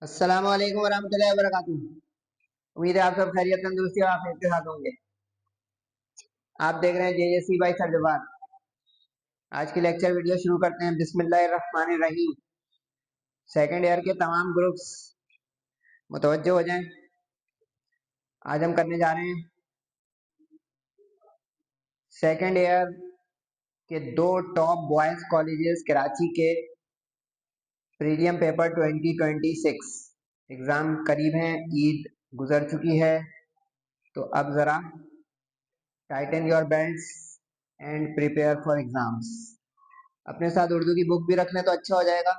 अस्सलाम वालेकुम वरहमतुल्लाहि वबरकातुहू। उम्मीद है आप सब खैरियत तंदुरुस्ती और आफियत के साथ होंगे। आप देख रहे हैं जेजेसी बाई सर्जबार। आज की लेक्चर वीडियो शुरू करते हैं। बिस्मिल्लाहिर्रहमानिर्रहीम। सेकंड ईयर के तमाम ग्रुप्स मुतवज्जो हो जाएं। आज हम करने जा रहे हैं सेकंड ईयर के दो टॉप बॉयज कॉलेजेस कराची के प्रीलियम पेपर 2026 एग्ज़ाम करीब हैं, ईद गुजर चुकी है, तो अब ज़रा Titan your belts and prepare for exams. अपने साथ उर्दू की बुक भी रख लें तो अच्छा हो जाएगा।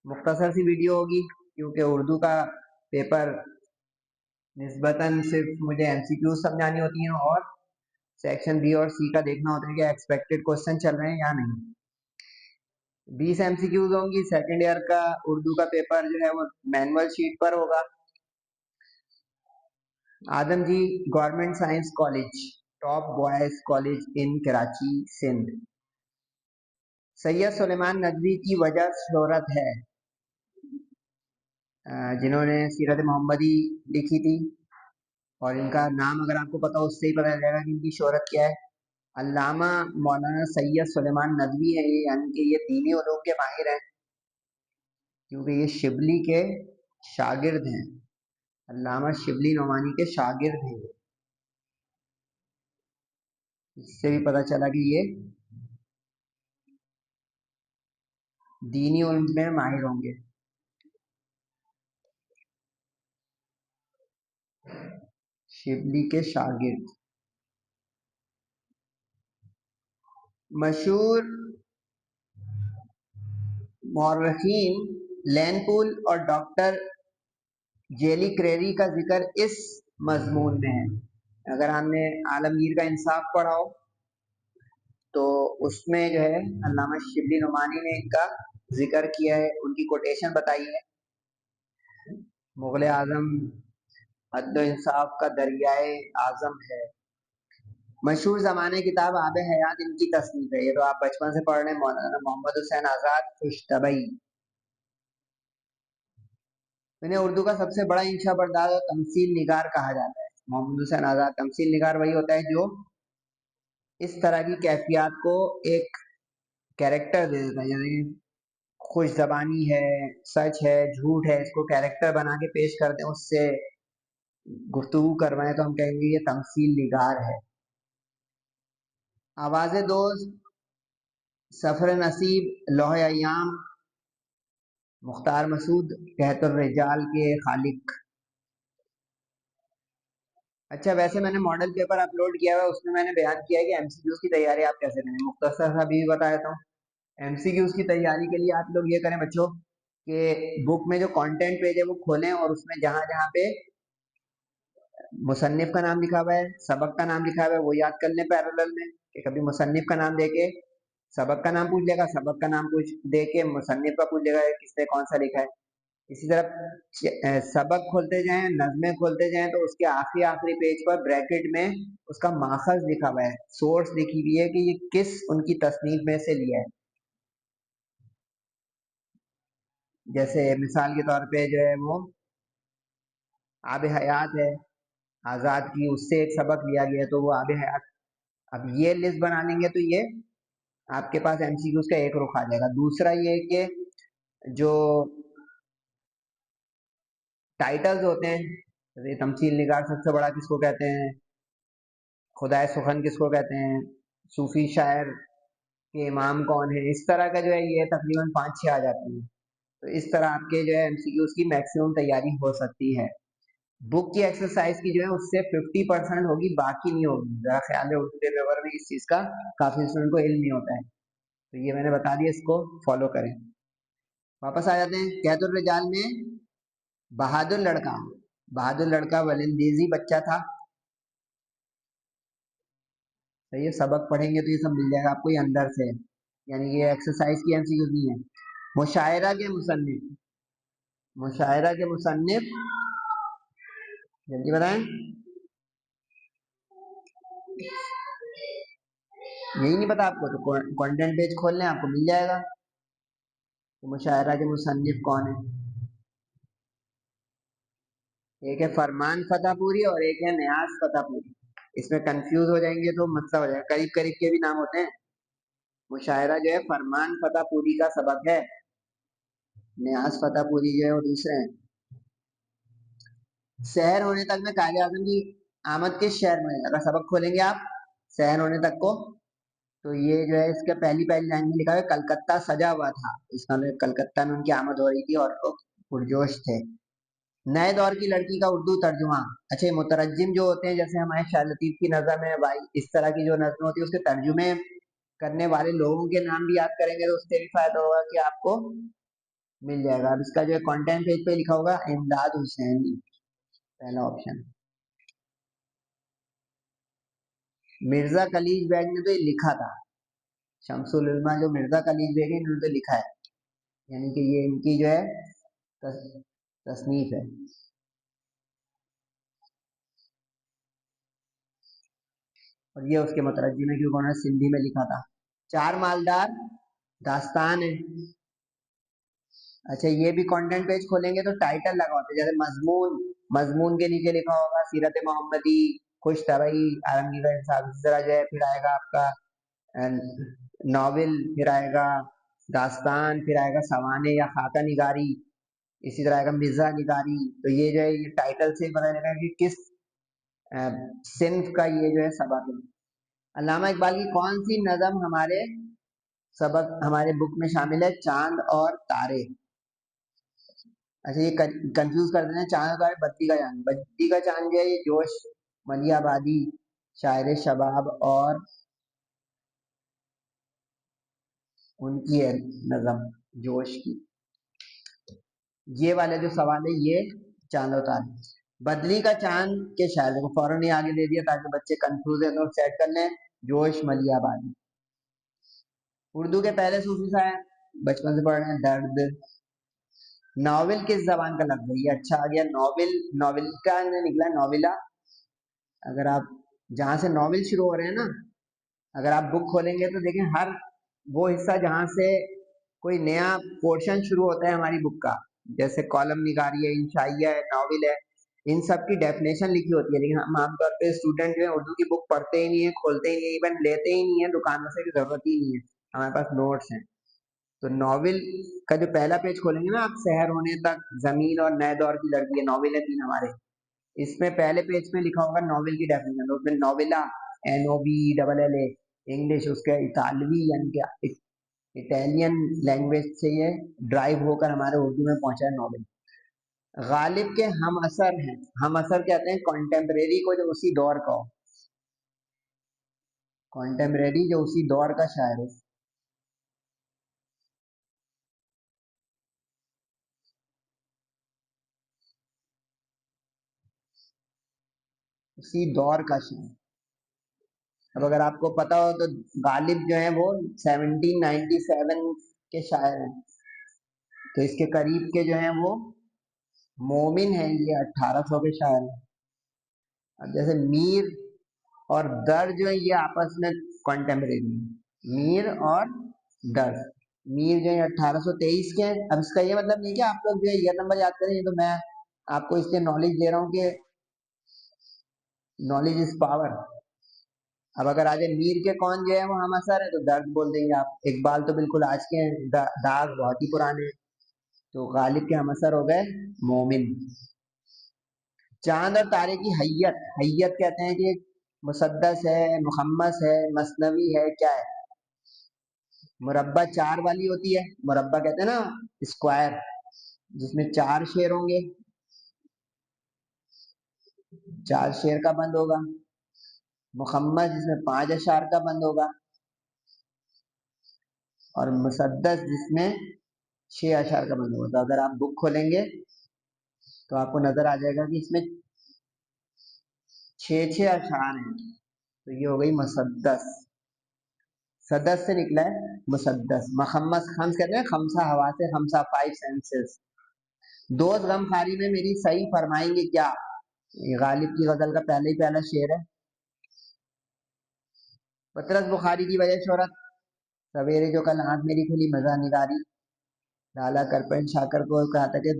मुख्तसर सी वीडियो होगी क्योंकि उर्दू का पेपर निस्बतन सिर्फ मुझे एमसीक्यू समझानी होती हैं और सेक्शन बी और सी का देखना होता है कि एक्सपेक्टेड क्वेश्चन चल रहे हैं या नहीं। 20 एमसीक्यूज होंगी। सेकंड ईयर का उर्दू का पेपर जो है वो मैनुअल शीट पर होगा। Adamjee government science college, top boys college in Karachi Sindh. Syed Sulaiman Nadvi की वजह शोहरत है, जिन्होंने सीरत मोहम्मदी लिखी थी, और इनका नाम अगर आपको पता हो उससे ही पता चल जाएगा कि इनकी शोहरत क्या है। अल्लामा मौलाना सैयद सुलेमान नदवी है ये, यानी कि ये दीनी उलूम के माहिर हैं क्योंकि ये शिबली के शागिर्द हैं। अल्लामा शिबली नोमानी के शागिर्द हैं। इससे भी पता चला कि ये दीनी उलूम में माहिर होंगे। शिबली के शागिर्द। मशहूर मौर्रखीन लैनपूल और डॉक्टर जेली क्रेरी का जिक्र इस मजमून में है। अगर हमने आलमगीर का इंसाफ पढ़ा हो तो उसमें जो है अल्लामा शिबली नुमानी ने इनका जिक्र किया है, उनकी कोटेशन बताई है। मुगल आजम हद इंसाफ का दरियाए आजम है। मशहूर ज़माने किताब आब हयात इनकी तस्नीफ है। ये तो आप बचपन से पढ़ रहे हैं। मौलाना मोहम्मद हुसैन आज़ाद खुशतबई। इन्हें उर्दू का सबसे बड़ा इंशा बरदार और तमसील निगार कहा जाता है। मोहम्मद हुसैन आज़ाद। तमसील निगार वही होता है जो इस तरह की कैफियत को एक कैरेक्टर दे देता है, जैसे खुश जबानी है, सच है, झूठ है, इसको कैरेक्टर बना के पेश करते हैं, उससे गुफ्तगू करवाएं तो हम कहेंगे ये तमसील निगार है। आवाज़े दोस्त, सफर नसीब, लोहे अय्याम, मुख्तार मसूद, कहतुर रिजाल के खालिक। अच्छा, वैसे मैंने मॉडल पेपर अपलोड किया हुआ है, उसमें मैंने बयान किया है कि एमसीक्यूज की तैयारी आप कैसे करें। मुख्तसर सा भी बता देता हूँ। एमसीक्यूज की तैयारी के लिए आप लोग ये करें बच्चों कि बुक में जो कंटेंट पेज है वो खोलें और उसमें जहां जहां पे मुसन्निफ का नाम लिखा हुआ है, सबक का नाम लिखा हुआ है, वो याद कर लें पैरेलल में कि कभी मुसन्निफ का नाम देके सबक का नाम पूछ लेगा, सबक का नाम पूछ दे के मुसन्निफ का पूछ लेगा किसने कौन सा लिखा है। इसी तरह सबक खोलते जाएं, नज़में खोलते जाएं तो उसके आखिरी आखिरी पेज पर ब्रैकेट में उसका माखज लिखा हुआ है, सोर्स लिखी हुई है कि ये किस उनकी तसनीफ में से लिया है। जैसे मिसाल के तौर पे जो है वो आब हयात है आज़ाद की, उससे एक सबक लिया गया तो वो आब हयात। अब ये लिस्ट बना लेंगे तो ये आपके पास एमसीक्यूज का एक रुख आ जाएगा। दूसरा ये कि जो टाइटल्स होते हैं, जैसे तमसील निगार सबसे बड़ा किसको कहते हैं, खुदाए सुखन किसको कहते हैं, सूफी शायर के इमाम कौन है, इस तरह का जो है ये तकरीबन 5-6 आ जाती है। तो इस तरह आपके जो है एमसीक्यूज की मैक्सिमम तैयारी हो सकती है। बुक की एक्सरसाइज की जो है उससे 50% होगी, बाकी नहीं होगी। जरा ख्याल है, उर्दू के पेपर में इस चीज का काफी स्टूडेंट को इल्म नहीं होता है, तो ये मैंने बता दिया, इसको फॉलो करें। वापस आ जाते हैं। कैदुर रिजाल में बहादुर लड़का, बहादुर लड़का वलिंदेजी बच्चा था। तो ये सबक पढ़ेंगे तो ये सब मिल जाएगा आपको, ये अंदर से, यानी ये एक्सरसाइज की एमसीक्यू नहीं है। मुशायरा के मुसन्निफ, मुशायरा के मुसन्निफ जल्दी बताएं। यही नहीं पता आपको तो कंटेंट पेज खोल लें, आपको मिल जाएगा कि मुशायरा के मुसन्निफ कौन है। एक है फरमान फतेहपुरी और एक है न्याज फतेहपुरी। इसमें कंफ्यूज हो जाएंगे तो मसला हो जाएगा, करीब करीब के भी नाम होते हैं। मुशायरा जो है फरमान फतेहपुरी का सबक है, न्याज फतेहपुरी जो है वो दूसरे हैं। शहर होने तक में कायदे आजम की आमद किस शहर में है? अगर सबक खोलेंगे आप शहर होने तक को, तो ये जो है इसके पहली पहली लाइन में लिखा है कलकत्ता सजा हुआ था। इसका मतलब कलकत्ता में उनकी आमद हो रही थी और लोग पुरजोश थे। नए दौर की लड़की का उर्दू तर्जुमा। अच्छा, ये मुतरज्जिम जो होते हैं, जैसे हमारे शाह लतीफ की नज़म है भाई, इस तरह की जो नज़म होती है उसके तर्जुमे करने वाले लोगों के नाम भी याद करेंगे तो उससे भी फायदा होगा कि आपको मिल जाएगा। अब इसका जो है कंटेंट पेज पे लिखा होगा इमदाद हुसैनी, पहला ऑप्शन। मिर्जा कलीज बैग ने तो ये लिखा था, शमसुल उलमा जो मिर्जा कलीज बैग है इन्होंने तो लिखा है, यानी कि ये इनकी जो है तसनीफ है। और ये उसके मुतरज्जिम है क्योंकि उन्होंने सिंधी में लिखा था। चार मालदार दास्तान है। अच्छा, ये भी कंटेंट पेज खोलेंगे तो टाइटल लगा होता है, जैसे मजमून, मजमून के नीचे लिखा होगा सीरत मोहम्मदी, खुश तबई, आलमगीर इंसाफ। इस तरह जो है फिर आएगा आपका नॉवेल, फिर आएगा दास्तान, फिर आएगा सवाने या खाका निगारी, इसी तरह आएगा मिर्जा निगारी। तो ये जो है ये टाइटल से पता चलेगा कि किस सिंफ का ये जो है सबक है। अल्लामा इकबाल की कौन सी नज़म हमारे सबक हमारे बुक में शामिल है? चांद और तारे। अच्छा, ये कंफ्यूज कर देना, चांद का है बत्ती का चांद। बत्ती का चांद जो है ये जोश मलियाबादी शायर शबाब और उनकी है नज़म जोश की। ये वाले जो सवाल है ये चांद और तारे। बदली का चांद के शायर को फौरन ही आगे दे दिया ताकि बच्चे कंफ्यूज है तो सेट कर लें, जोश मलियाबादी। उर्दू के पहले सूफी शायर, बचपन से पढ़ रहे हैं, दर्द। नॉवेल किस जबान का लफ्ज है? ये अच्छा आ गया, नॉवेल, नॉवेल का निकला नॉविला। अगर आप जहां से नॉवेल शुरू हो रहे हैं ना, अगर आप बुक खोलेंगे तो देखें हर वो हिस्सा जहां से कोई नया पोर्शन शुरू होता है हमारी बुक का, जैसे कॉलम निगारी है, इंशाइया है, नॉवेल है, इन सब की डेफिनेशन लिखी होती है। लेकिन हम आमतौर पे स्टूडेंट जो है उर्दू की बुक पढ़ते ही नहीं है, खोलते ही नहीं है, इवन लेते ही नहीं है दुकानों से, की जरूरत ही नहीं है, हमारे पास नोट्स हैं। तो नॉवेल का जो पहला पेज खोलेंगे ना आप, शहर होने तक, जमीन और नए दौर की लड़की है, नॉवेल है तीन हमारे, इसमें पहले पेज पे लिखा होगा नॉवेल की डेफिनेशन, तो उसमें नॉवेला, NOVELLA, इंग्लिश, उसके इतालवी यानी कि इटालियन लैंग्वेज से ये ड्राइव होकर हमारे उर्दू में पहुंचा है नॉवेल। गालिब के हम असर हैं, हम असर कहते हैं कॉन्टेम्परेरी को जो उसी दौर का हो, कॉन्टेम्परेरी जो उसी दौर का शायर हो, उसी दौर का शायर। अब अगर आपको पता हो तो गालिब जो है वो 1797 के शायर हैं, तो इसके करीब के जो हैं वो मोमिन है, ये 1800 के शायर हैं। अब जैसे मीर और दर जो है ये आपस में कॉन्टेम्परेरी, मीर और दर। मीर जो है 1823 के हैं। अब इसका ये मतलब नहीं कि आप लोग जो है ये नंबर याद करें, ये तो मैं आपको इसलिए नॉलेज दे रहा हूँ कि नॉलेज इज पावर। अब अगर आगे मीर के कौन जो है वो हम असर है तो दर्द बोल देंगे आप। इकबाल तो बिल्कुल आज के हैं, दाग बहुत ही पुराने हैं। तो गालिब के हम असर हो गए मोमिन। चांद और तारे की हैयत, हैयत कहते हैं कि मुसद्दस है, मुखम्मस है, मसनवी है, क्या है? मुरब्बा चार वाली होती है, मुरब्बा कहते हैं ना स्क्वायर, जिसमें चार शेर होंगे, चार शेर का बंद होगा। मुखम्मस जिसमें पांच अशार का बंद होगा, और मुसद्दस जिसमें छह अशार का बंद होगा। तो अगर आप बुक खोलेंगे तो आपको नजर आ जाएगा कि इसमें छह छह अशार हैं, तो ये हो गई मुसद्दस। सदस से निकला है मुसद्दस। मखम्मस, खम्स कहते हैं खमसा हवा से, खमसा फाइव सेंसेस। दोस्त गमखारी में मेरी सही फरमाएंगे क्या? ये गालिब की गजल का पहले ही पहला शेर है। पतरस बुखारी की वजह शोहरत, सवेरे जो कल आंख मेरी खुली मजा निगारी। लाला करपन शाकर को कहा था कि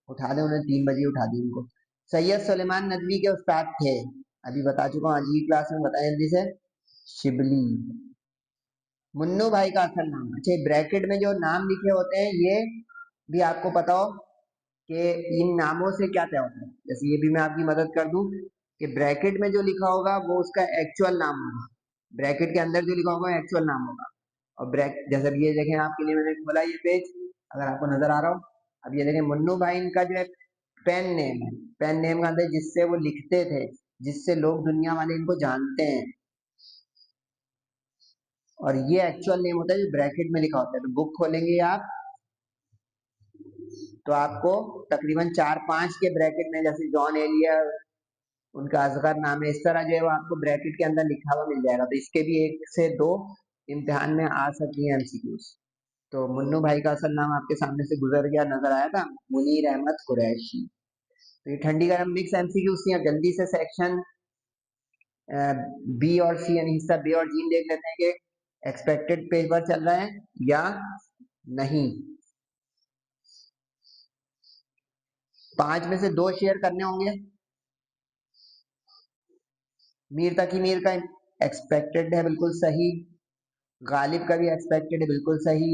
उठा दे उन्हें, 3 बजे उठा दी उनको। सैयद सुलेमान नदवी के उस्ताद थे, अभी बता चुका हूँ आज की क्लास में, बताया जल्दी से। शिबली। मुन्नू भाई का असल नाम, अच्छा ब्रैकेट में जो नाम लिखे होते हैं ये भी आपको पता हो कि इन नामों से क्या तय होता है। जैसे ये भी मैं आपकी मदद कर दूं कि ब्रैकेट में जो लिखा होगा वो उसका एक्चुअल नाम होगा, ब्रैकेट के अंदर जो लिखा होगा एक्चुअल नाम होगा। और ब्रैक जैसे ये देखें आपके लिए मैंने खोला ये पेज, अगर आपको नजर आ रहा हो, अब ये देखें मुन्नू भाई इनका जो है पेन नेम है, पेन नेम का अंदर जिससे वो लिखते थे, जिससे लोग दुनिया वाले इनको जानते हैं, और ये एक्चुअल नेम होता है जो ब्रैकेट में लिखा होता है। तो बुक खोलेंगे आप तो आपको तकरीबन 4-5 के ब्रैकेट में, जैसे जॉन एलियर, उनका असगर नाम है, इस तरह जो है वो आपको ब्रैकेट के अंदर लिखा हुआ मिल जाएगा। तो इसके भी 1 से 2 इम्तिहान में आ सकती है एमसीक्यूज। तो मुन्नू भाई का असल नाम आपके सामने से गुजर गया, नजर आया था, मुनीर अहमद कुरैशी। तो ये ठंडी गर्म मिक्स एमसीक्यूज थी। अब जल्दी से सेक्शन बी और सी यानी हिस्सा बी और जी देख लेते हैं कि एक्सपेक्टेड पेपर चल रहा है या नहीं। 5 में से 2 शेयर करने होंगे। मीर तकी मीर का एक्सपेक्टेड है, बिल्कुल सही। गालिब का भी एक्सपेक्टेड है, बिल्कुल सही।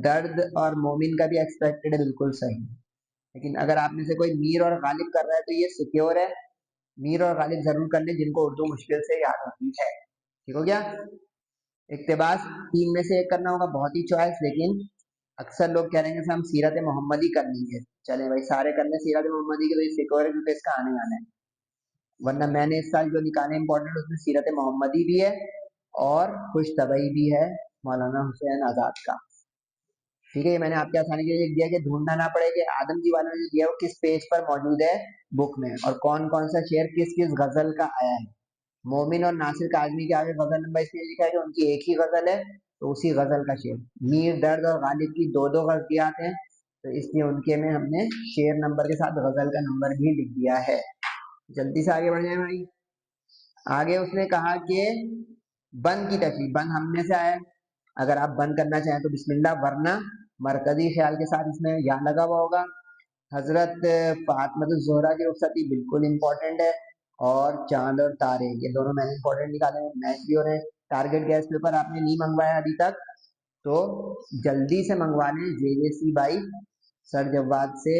दर्द और मोमिन का भी एक्सपेक्टेड है, बिल्कुल सही। लेकिन अगर आप में से कोई मीर और गालिब कर रहा है तो ये सिक्योर है, मीर और गालिब जरूर कर लें जिनको उर्दू मुश्किल से याद होती है। ठीक हो गया। इक्तबास 3 में से 1 करना होगा, बहुत ही चॉइस, लेकिन अक्सर लोग कह रहे हैं कि हम सीरत मोहम्मदी कर लेंगे। चले भाई सारे करने सीरत मोहम्मदी के, तो ये सिक्योर है क्योंकि इसका आने आना है। वरना मैंने इस साल जो निकाले इंपॉर्टेंट उसमें सीरत मोहम्मदी भी है और खुश तबई भी है मौलाना हुसैन आजाद का। ठीक है, ये मैंने आपके आसानी के लिए लिख दिया कि ढूंढना ना पड़े कि आदम जी वालों ने दिया वो किस पेज पर मौजूद है बुक में, और कौन कौन सा शेर किस किस गजल का आया है। मोमिन और नासिर काजमी के आगे गजल नंबर इसलिए लिखा है कि उनकी एक ही गजल है, तो उसी गजल का शेर। मीर दर्द और गालिब की 2-2 गजलियात हैं, तो इसलिए उनके में हमने शेर नंबर के साथ गजल का नंबर भी लिख दिया है। जल्दी से आगे बढ़ जाए भाई। आगे उसने कहा कि बंद की तशरीह, बंद हमने से आया है, अगर आप बंद करना चाहें तो बिस्मिल्लाह, वरना मरकजी ख्याल के साथ इसमें या लगा हुआ होगा। हजरत फातिमा ज़ोहरा की रुखसती बिल्कुल इंपॉर्टेंट है, और चांद और तारे ये दोनों मैंने इंपॉर्टेंट निकाले हैं, मैच भी हो रहे हैं। टारगेट गैस पेपर आपने नहीं मंगवाया अभी तक तो जल्दी से मंगवा लें जेजेसी बाई सर जवाद से,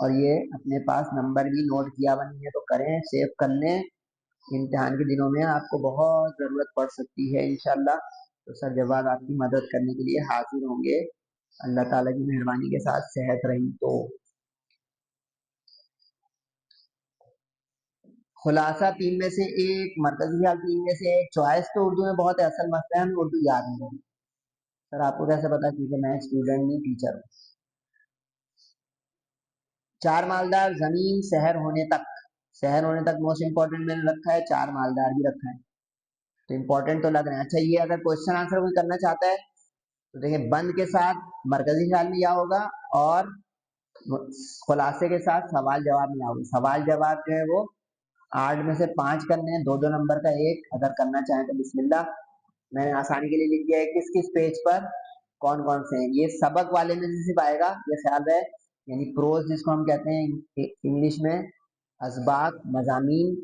और ये अपने पास नंबर भी नोट किया हुआ नहीं है तो करें, सेव कर लें। इम्तिहान के दिनों में आपको बहुत ज़रूरत पड़ सकती है इंशाल्लाह, तो सर जवाद आपकी मदद करने के लिए हाजिर होंगे, अल्लाह ताला की मेहरबानी के साथ सेहत रही तो। खुलासा 3 में से 1, मरकजी ख्याल 3 में से 1, चॉइस तो उर्दू में बहुत है, असल मसला है हमें उर्दू याद नहीं है। सर आपको कैसे पता, क्योंकि मैं स्टूडेंट नहीं टीचर हूँ। 4 मालदार जमीन शहर होने तक, शहर होने तक मोस्ट इंपॉर्टेंट मैंने रखा है, 4 मालदार भी रखा है, तो इंपॉर्टेंट तो लग रहे हैं। अच्छा ये अगर क्वेश्चन आंसर कोई करना चाहता है तो देखिए बंद के साथ मरकजी ख्याल में क्या होगा, और खुलासे के साथ सवाल जवाब में आओगे। सवाल जवाब जो है वो 8 में से 5 करने हैं, 2-2 नंबर का एक, अगर करना चाहें तो बिस्मिल्लाह। मैंने आसानी के लिए लिख दिया है किस किस पेज पर कौन कौन से हैं। ये सबक वाले में से सिर्फ आएगा, ये ख्याल है, यानी प्रोज जिसको हम कहते हैं इंग्लिश में, असबाक मजामीन।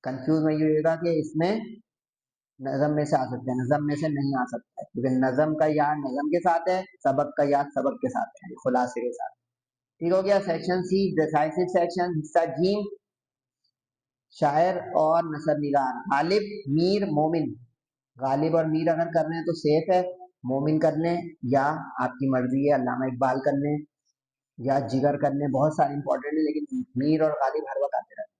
कंफ्यूज नहीं होगा कि इसमें नज़म में से आ सकते हैं, नज़म में से नहीं आ सकता है, क्योंकि नज़म का याद नज़म के साथ है, सबक का याद सबक के साथ है, खुलासे के साथ। ठीक हो गया। सेक्शन सी डिसाइसिव सेक्शन, हिस्सा जी, शायर और नसर निगार। गालिब मीर मोमिन, गालिब और मीर अगर कर रहे हैं तो सेफ है, मोमिन कर लें या आपकी मर्जी है अल्लामा इकबाल कर लें या जिगर कर लें, बहुत सारे इंपॉर्टेंट है, लेकिन मीर और गालिब हर वक्त आते रहते हैं।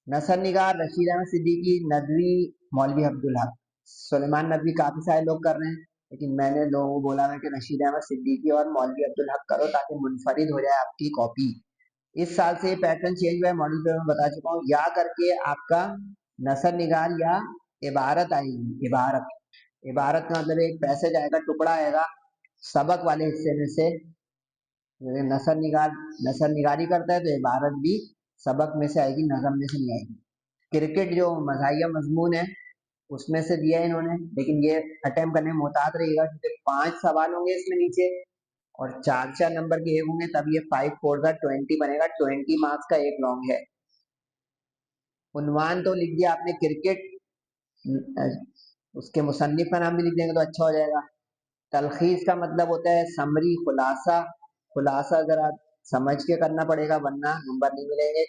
नसर निगार रशीद अहमद सिद्दीकी, नदवी, मौलवी अब्दुल हक। सुलेमान नदवी काफी सारे लोग कर रहे हैं, लेकिन मैंने लोगों को बोला है कि रशीद अहमद सिद्दीकी और मौलवी अब्दुल हक करो ताकि मुनफरिद हो जाए आपकी कॉपी। इस साल से पैटर्न चेंज हुआ है, मॉडल पेपर में बता चुका हूँ, या करके आपका नसर निगार या इबारत आएगी। इबारत, इबारत का मतलब एक पैसेज आएगा, टुकड़ा आएगा सबक वाले हिस्से में से। नसर निगारी करता है तो इबारत भी सबक में से आएगी, नज़म में से नहीं आएगी। क्रिकेट जो मज़ाहिया मजमून है उसमें से दिया है इन्होंने, लेकिन ये अटेम्प्ट करने में मुहतात रहिएगा क्योंकि 5 सवाल होंगे इसमें नीचे, और चार चार नंबर के एक होंगे, तब ये 5 4 20 बनेगा। 20 मार्क्स का एक लॉन्ग है। उन्वान तो लिख दिया आपने क्रिकेट, उसके मुसन्निफ का नाम भी लिख देंगे तो अच्छा हो जाएगा। तलखीस का मतलब होता है समरी, खुलासा। खुलासा अगर आप समझ के करना पड़ेगा, वरना नंबर नहीं मिलेंगे।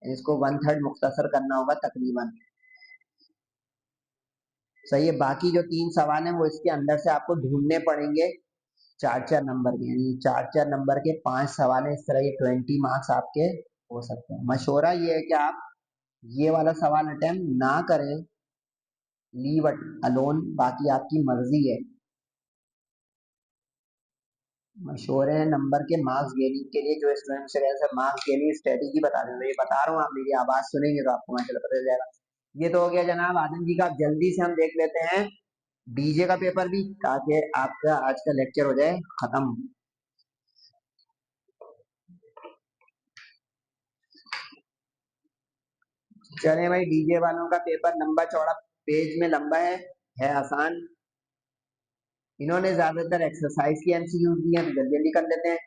इसको 1/3 मुख्तसर करना होगा तकरीबन। सही है। बाकी जो 3 सवाल हैं वो इसके अंदर से आपको ढूंढने पड़ेंगे, चार चार नंबर के, यानी चार चार नंबर के 5 सवाल हैं। इस तरह ये 20 मार्क्स आपके हो सकते हैं। मशवरा ये है कि आप ये वाला सवाल अटेम्प्ट ना करें, लीव अलोन, बाकी आपकी मर्जी है। मशवरे हैं नंबर के मार्क्स गेनिंग के लिए, जो स्टूडेंट से मार्क्स गेनिंग स्ट्रेटेजी बता दें। तो ये बता रहा हूँ, आप मेरी आवाज सुनेंगे तो आपको माशाल्लाह पता चल जाएगा। ये तो हो गया जनाब आदम जी का। अब जल्दी से हम देख लेते हैं डीजे का पेपर भी, ताकि आपका आज का लेक्चर हो जाए खत्म। चले भाई, डीजे वालों का पेपर लंबा चौड़ा पेज में लंबा है आसान। इन्होंने ज्यादातर एक्सरसाइज की एमसीक्यू दी है, तो जल्दी जल्दी कर लेते हैं।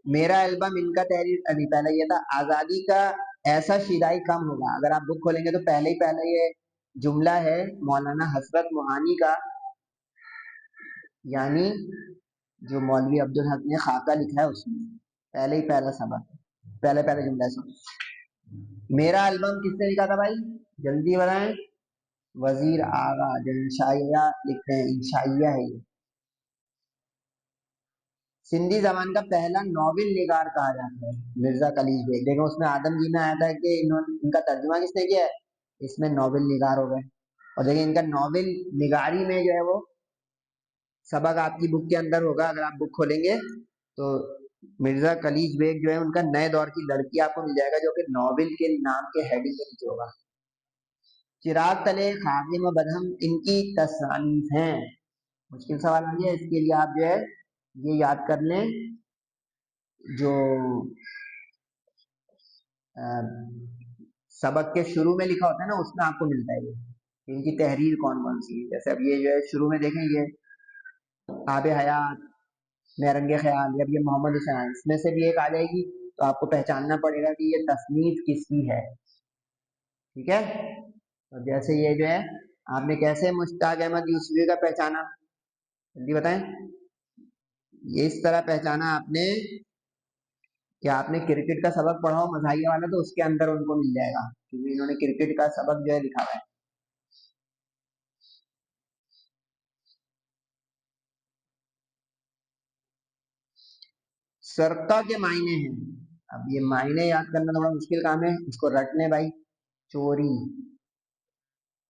मेरा एल्बम, इनका तहरीर, अभी पहले ये था, आजादी का ऐसा शिदाई कम होगा। अगर आप बुक खोलेंगे तो पहले ये जुमला है मौलाना हसरत मोहानी का, यानी जो मौलवी अब्दुल हक ने खाका लिखा है उसमें पहला सबक, पहले जुमला सब। मेरा एल्बम किसने लिखा था भाई, जल्दी बताएं। वजीर आगा, जो इंशाइया लिखते हैं, इंशाइया है ये। सिंधी जबान का पहला नॉवेल निगार कहा जाता है मिर्जा कलीज बेग। देखो उसमें आदम जी में आया था कि इनका तर्जुमा किसने किया है, इसमें नॉवेल निगार हो गए। और देखिए इनका नॉवेल निगारी में जो है वो सबक आपकी बुक के अंदर होगा। अगर आप बुक खोलेंगे तो मिर्जा कलीज बेग जो है उनका नए दौर की लड़की आपको मिल जाएगा, जो कि नॉवेल के नाम के हेडिंग के नीचे होगा। चिराग तले, खादिम व बदहम इनकी तसानीफ हैं। मुश्किल सवाल आ गया, इसके लिए आप जो है ये याद कर लें, जो अ, सबक के शुरू में लिखा होता है ना, उसमें आपको मिलता है ये इनकी तहरीर कौन कौन सी है। जैसे अब ये जो है शुरू में देखें, ये आब हयात, नरंगे ख्याल, जब ये मोहम्मद हुसैन, इसमें से भी एक आ जाएगी। तो आपको पहचानना पड़ेगा कि ये तसनीफ किसकी है। ठीक है। तो जैसे ये जो है, आपने कैसे मुश्ताक अहमद यूसुफी का पहचाना, जल्दी बताएं। ये इस तरह पहचाना आपने कि आपने क्रिकेट का सबक पढ़ा हो मजाहिया वाला, तो उसके अंदर उनको मिल जाएगा, क्योंकि इन्होंने क्रिकेट का सबक जो है लिखा हुआ है। सरका के मायने हैं। अब ये मायने याद करना थोड़ा मुश्किल काम है, इसको रट लें भाई। चोरी,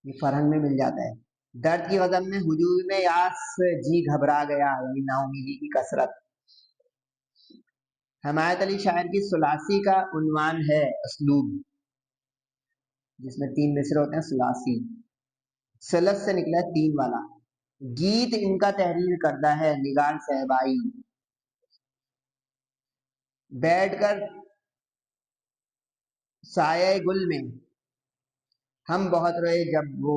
ये फरहंग में मिल जाता है। दर्द की वजह में हुजूम में यास जी घबरा गया, यानी नाउमीदी की कसरत। हमायत अली शायर की सुलासी का उन्वान है असलूब, जिसमें 3 मिसरे होते हैं, सुलासी। सलस से निकला है 3 वाला। गीत इनका तहरीर करता है निगार सहबाई। बैठकर साये गुल में हम बहुत रोए जब वो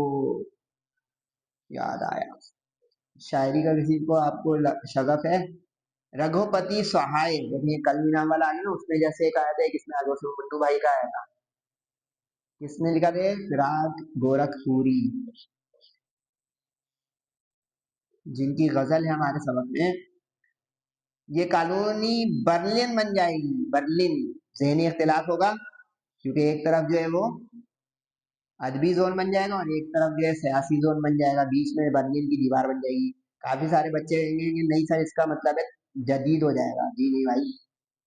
याद आया। शायरी का किसी को आपको शगफ है। रघुपति सहाय, जब ये कलमी नाम वाला आ गया ना, उसमें जैसे एक आया था, किसमें आया था, उसमें मुन्नू भाई का आया था। किसने लिखा था, फिराक गोरखपुरी, जिनकी गजल है हमारे सबक में। ये कॉलोनी बर्लिन बन जाएगी, बर्लिन। जहनी इख्तिलाफ होगा, क्योंकि एक तरफ जो है वो अदबी जोन बन जाएगा और एक तरफ जो है सियासी जोन बन जाएगा, बीच में बर्लिन की दीवार बन जाएगी। काफी सारे बच्चे कहेंगे कि नहीं सर, इसका मतलब है जदीद हो जाएगा। जी नहीं भाई,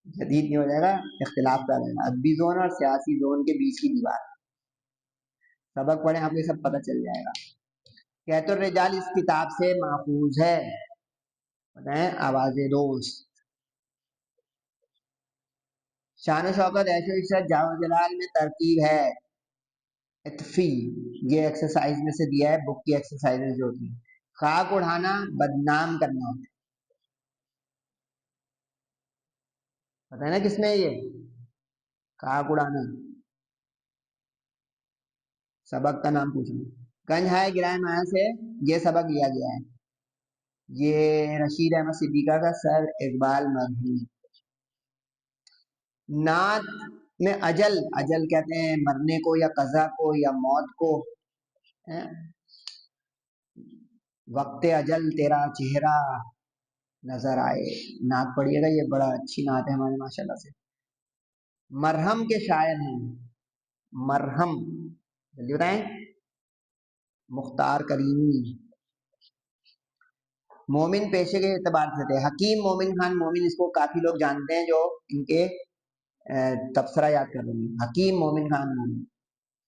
जदीद नहीं हो जाएगा, इख्तिलाफ कर देगा। अदबी जोन और सियासी जोन के बीच की दीवार। सबक पढ़े आपको ये सब पता चल जाएगा। कहतुर रिजाल इस किताब से माखूज है, बताएं। आवाज़े दोस्त, शान शौकत, ऐशो इज्जत, जाओ जलाल में तरकीब है इत्फी। ये एक्सरसाइज में से दिया है, बुक की एक्सरसाइजेज जो होती है। खाक उड़ाना, बदनाम करना होता है। पता है ना किसमें ये, खाक उड़ाना। सबक का नाम पूछना। कंज है गिराए माया से ये सबक लिया गया है। ये रशीद अहमद सिद्दीका का सर इकबाल मरहूम। नात में अजल, अजल कहते हैं मरने को या कज़ा को या मौत को। वक्त अजल तेरा चेहरा नजर आए, नात पढ़िएगा, ये बड़ा अच्छी नात है हमारे माशाल्लाह से। मरहम के शायर हैं, मरहम जल्दी बताएं। मुख्तार करीमी। मोमिन पेशे के एतबार से थे, हकीम मोमिन खान मोमिन, इसको काफी लोग जानते हैं जो इनके तबसरा याद कर रहे हैं। हकीम मोमिन खान मोमिन,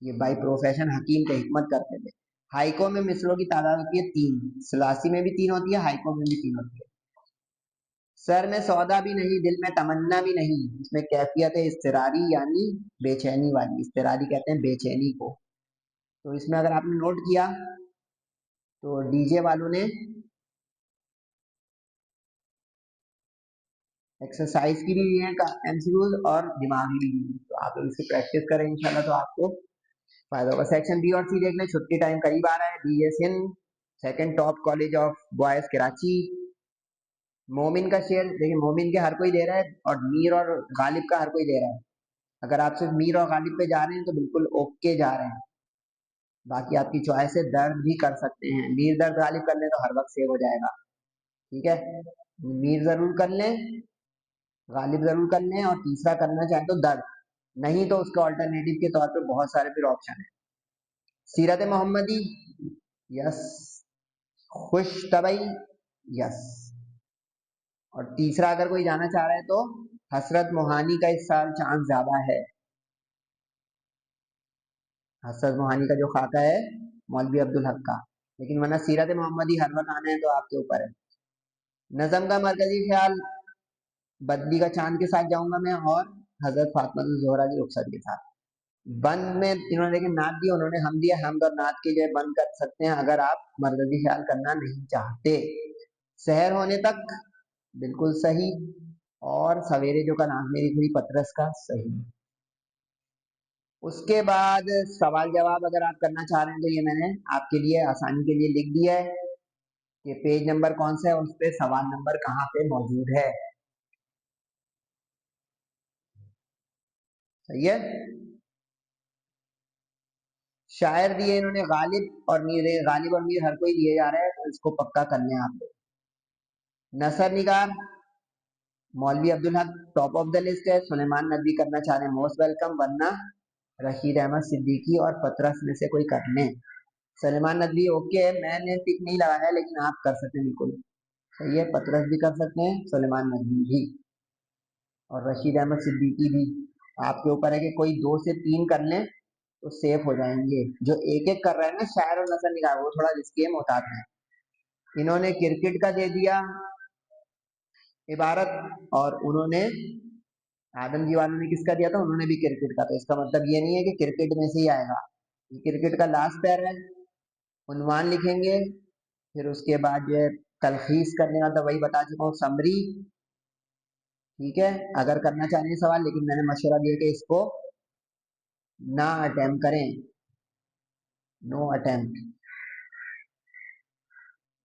ये बाई प्रोफेशन हकीम थे, हिकमत करते थे। हाइको में मिसलों की तादाद होती है 3, सलासी में भी 3 होती है, हाइको में भी 3 होती है। सर में सौदा भी नहीं, दिल में तमन्ना भी नहीं, इसमें कैफियत है इस्तिरारी यानी बेचैनी वाली। इस्तिरारी कहते हैं बेचैनी को। तो इसमें अगर आपने नोट किया तो डीजे वालों ने एक्सरसाइज की भी दी है एमसीक्यूज और दिमागी भी दी है, तो आप लोग इसकी प्रैक्टिस करें इंशाल्लाह तो आपको फायदा होगा। सेक्शन बी और सी देख लें, छुट्टी टाइम करीब आ रहा है। BSN second top college of boys Karachi. मोमिन का शेर देखिए, मोमिन के हर कोई दे रहा है और मीर और गालिब का हर कोई दे रहा है। अगर आप सिर्फ मीर और गालिब पे जा रहे हैं तो बिल्कुल ओके जा रहे हैं, बाकी आपकी चॉइस है। दर्द भी कर सकते हैं, मीर दर्द गालिब कर लें तो हर वक्त सेव हो जाएगा, ठीक है। मीर जरूर कर लें, गालिब जरूर कर लें, और तीसरा करना चाहें तो दर्द, नहीं तो उसके ऑल्टरनेटिव के तौर पे बहुत सारे फिर ऑप्शन है। सीरत मोहम्मदी, यस। खुश तबई, यस। और तीसरा अगर कोई जाना चाह रहा है तो हसरत मोहानी का इस साल चांस ज्यादा है। हसरत मोहानी का जो खाका है मौलवी अब्दुल हक का, लेकिन वरना सीरत मोहम्मदी हर वक्त आना है तो आपके ऊपर है। नजम का मरकजी ख्याल बदली का चांद के साथ जाऊंगा मैं, और हजरत फातिमा ज़ोहरा की रुखसत के साथ। बंद में इन्होंने लेकिन नात दिया, उन्होंने हम दिया, हम और नात के जो बंद कर सकते हैं अगर आप मरकजी ख्याल करना नहीं चाहते। शहर होने तक बिल्कुल सही, और सवेरे जो का नाम मेरी हुई पतरस का सही। उसके बाद सवाल जवाब अगर आप करना चाह रहे हैं तो ये मैंने आपके लिए आसानी के लिए लिख दिया है कि पेज नंबर कौन सा है, उस पे सवाल नंबर कहाँ पे मौजूद है। सही है। शायर दिए इन्होंने गालिब और मीर, गालिब और मीर हर कोई दिए जा रहा है, तो इसको पक्का करने हैं आप लोग। नसर निगार मौलवी Abdul Haq top of the list है। सुलेमान नदवी करना चाह रहे हैं मोस्ट वेलकम, वरना रशीद अहमद सिद्दीकी और पतरस में से कोई कर लें। सलेमान नदवी ओके है, मैंने टिक नहीं लगाया लेकिन आप कर सकते हैं बिल्कुल सही है। पतरस भी कर सकते हैं, सलेमान नदवी भी, और रशीद अहमद सिद्दीकी भी। आपके ऊपर है कि कोई 2 से 3 कर लें तो सेफ हो जाएंगे। जो एक एक कर रहे हैं ना शायर और नसर निगार, वो थोड़ा रिस्की है, मोहतात है। इन्होंने क्रिकेट का दे दिया इबारत, और उन्होंने आदम जी वालों ने किसका दिया था, उन्होंने भी क्रिकेट का। तो इसका मतलब ये नहीं है कि क्रिकेट में से ही आएगा, ये क्रिकेट का लास्ट पैर है। उन्वान लिखेंगे, फिर उसके बाद जो है तलखीस करने का तो वही बता चुका हूँ, समरी, ठीक है। अगर करना चाहिए सवाल, लेकिन मैंने मशवरा दिया कि इसको ना अटेम्प्ट करें, नो अटेम्प्ट,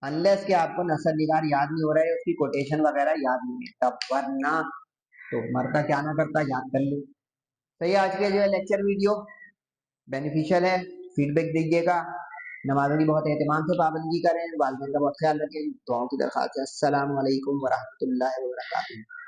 अनलेस कि आपको नसर निगार याद नहीं हो रहा है, उसकी कोटेशन वगैरह याद नहीं है तब, वरना तो मरता क्या ना करता, याद कर ले। तो ये आज के जो है लेक्चर वीडियो बेनिफिशियल है, फीडबैक दीजिएगा। नमाजों की बहुत एहतमाम से पाबंदी करें, वालिदैन का बहुत ख्याल रखें, दुआओं की दरख्वास्त है। अस्सलाम वालेकुम वरहमतुल्लाहि वबरकातुहू।